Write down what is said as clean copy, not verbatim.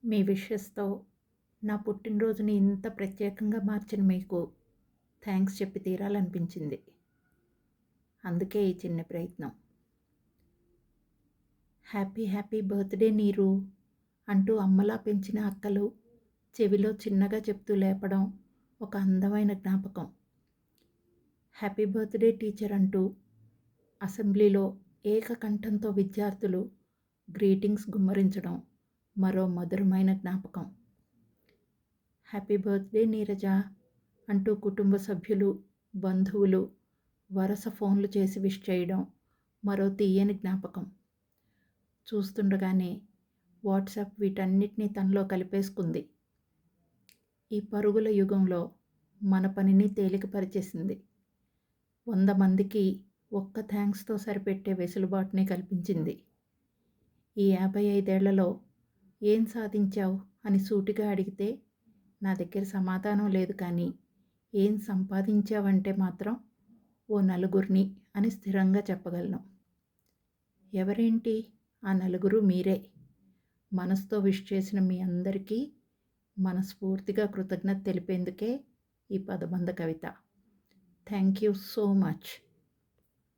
మీ విషెస్‌తో నా పుట్టినరోజుని ఇంత ప్రత్యేకంగా మార్చిన మీకు థ్యాంక్స్ చెప్పి తీరాలనిపించింది. అందుకే ఈ చిన్న ప్రయత్నం. హ్యాపీ హ్యాపీ బర్త్‌డే నీరు అంటూ అమ్మలా పెంచిన అక్కలు చెవిలో చిన్నగా చెప్తూ లేపడం ఒక అందమైన జ్ఞాపకం. హ్యాపీ బర్త్‌డే టీచర్ అంటూ అసెంబ్లీలో ఏకకంఠంతో విద్యార్థులు గ్రీటింగ్స్ గుమ్మరించడం మరో మధురమైన జ్ఞాపకం. హ్యాపీ బర్త్‌డే నీరజ అంటూ కుటుంబ సభ్యులు, బంధువులు వరుస ఫోన్లు చేసి విష్ చేయడం మరో తీయని జ్ఞాపకం. చూస్తుండగానే వాట్సాప్ వీటన్నిటినీ తనలో కలిపేసుకుంది. ఈ పరుగుల యుగంలో మన పనిని తేలికపరిచేసింది. 100 మందికి ఒక్క థ్యాంక్స్‌తో సరిపెట్టే వెసులుబాటుని కల్పించింది. ఈ 55 ఏళ్లలో ఏం సాధించావు అని సూటిగా అడిగితే నా దగ్గర సమాధానం లేదు, కానీ ఏం సంపాదించావంటే మాత్రం ఓ నలుగురిని అని స్థిరంగా చెప్పగలను. ఎవరేంటి? ఆ నలుగురు మీరే. మనసుతో విష్ చేసిన మీ అందరికీ మనస్ఫూర్తిగా కృతజ్ఞత తెలిపేందుకే ఈ పదబంధ కవిత. Thank you so much.